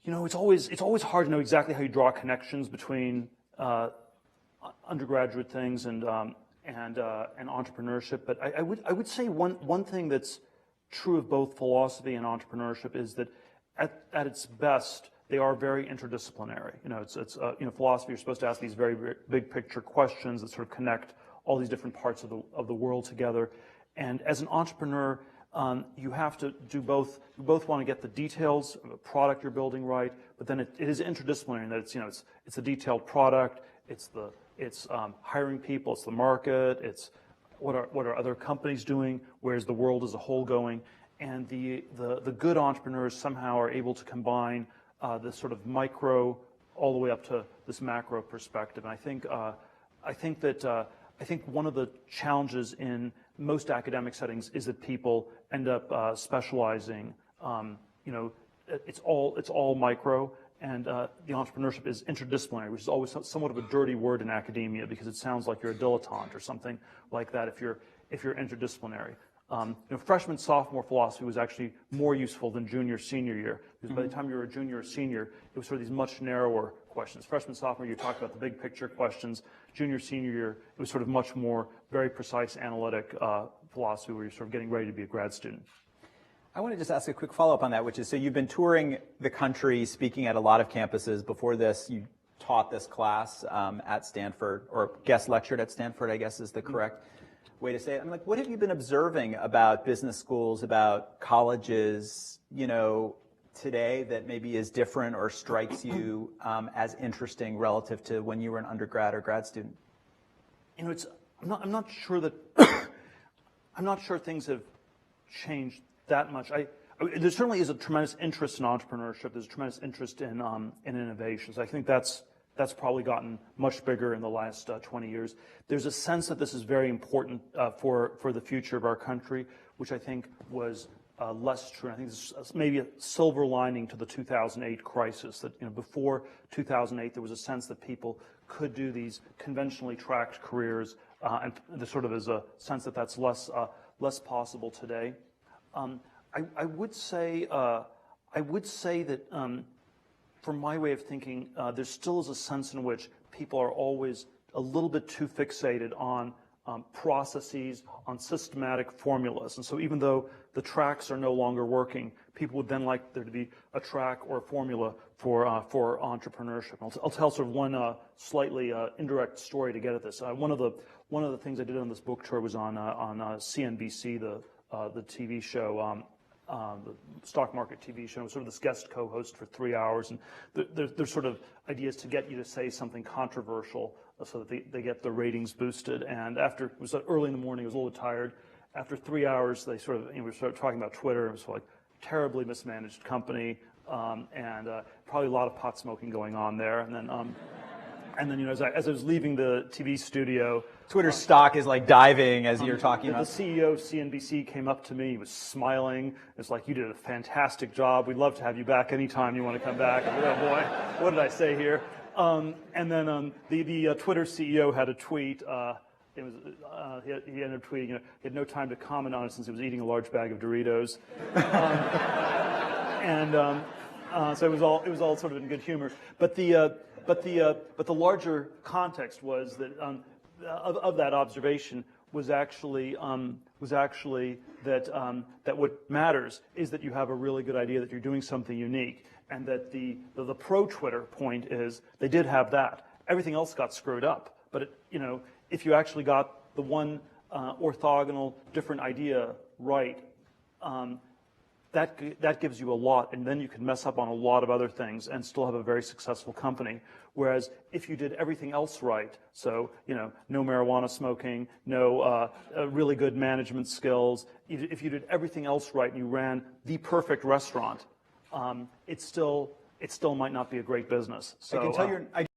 You know, it's always hard to know exactly how you draw connections between undergraduate things and entrepreneurship. But I would say one thing that's true of both philosophy and entrepreneurship is that at its best they are very interdisciplinary. You know, you know, philosophy, you're supposed to ask these very, very big picture questions that sort of connect all these different parts of the world together. And as an entrepreneur, you have to do both. You both want to get the details of a product you're building right, but then it is interdisciplinary in that it's, you know, it's a detailed product, it's hiring people, it's the market, it's what are other companies doing, where's the world as a whole going, and the good entrepreneurs somehow are able to combine this sort of micro all the way up to this macro perspective. And I think one of the challenges in most academic settings is that people end up specializing. You know, it's all micro, and the entrepreneurship is interdisciplinary, which is always somewhat of a dirty word in academia because it sounds like you're a dilettante or something like that if you're interdisciplinary. You know, freshman, sophomore philosophy was actually more useful than junior, senior year, because by the time you were a junior or senior, it was sort of these much narrower questions. Freshman, sophomore, you talked about the big picture questions. Junior, senior year, it was sort of much more very precise analytic philosophy where you're sort of getting ready to be a grad student. I want to just ask a quick follow-up on that, which is, so you've been touring the country, speaking at a lot of campuses. Before this, you taught this class at Stanford, or guest lectured at Stanford, I guess is the correct way to say it. I'm like, what have you been observing about business schools, about colleges, you know, today that maybe is different or strikes you as interesting relative to when you were an undergrad or grad student? You know, I'm not sure that I'm not sure things have changed that much. There certainly is a tremendous interest in entrepreneurship. There's a tremendous interest in innovations. I think that's probably gotten much bigger in the last 20 years. There's a sense that this is very important for the future of our country, which I think was less true. I think this is maybe a silver lining to the 2008 crisis. That, you know, before 2008, there was a sense that people could do these conventionally tracked careers, and there sort of is a sense that that's less possible today. I would say that. From my way of thinking, there still is a sense in which people are always a little bit too fixated on processes, on systematic formulas. And so even though the tracks are no longer working, people would then like there to be a track or a formula for entrepreneurship. And I'll tell sort of one slightly indirect story to get at this. One of the things I did on this book tour was on CNBC, the TV show. The stock market TV show. I was sort of this guest co-host for 3 hours, and there's sort of ideas to get you to say something controversial so that they get the ratings boosted. And after, it was early in the morning, I was a little tired. After 3 hours, they sort of, you know, we started talking about Twitter. It was like terribly mismanaged company, and probably a lot of pot smoking going on there. And then you know, as I was leaving the TV studio, Twitter stock is like diving as you're talking about. The CEO of CNBC came up to me. He was smiling. It's like, you did a fantastic job. We'd love to have you back anytime you want to come back. I said, oh boy, what did I say here? And then the Twitter CEO had a tweet. It was he ended up tweeting. You know, he had no time to comment on it since he was eating a large bag of Doritos. So it was all sort of in good humor. But the larger context was that of that observation was actually that what matters is that you have a really good idea that you're doing something unique, and that the pro Twitter point is they did have that. Everything else got screwed up. But you know, if you actually got the one orthogonal different idea right, that gives you a lot, and then you can mess up on a lot of other things and still have a very successful company. Whereas if you did everything else right, so you know, no marijuana smoking, no really good management skills, if you did everything else right and you ran the perfect restaurant, it still might not be a great business. So, I can tell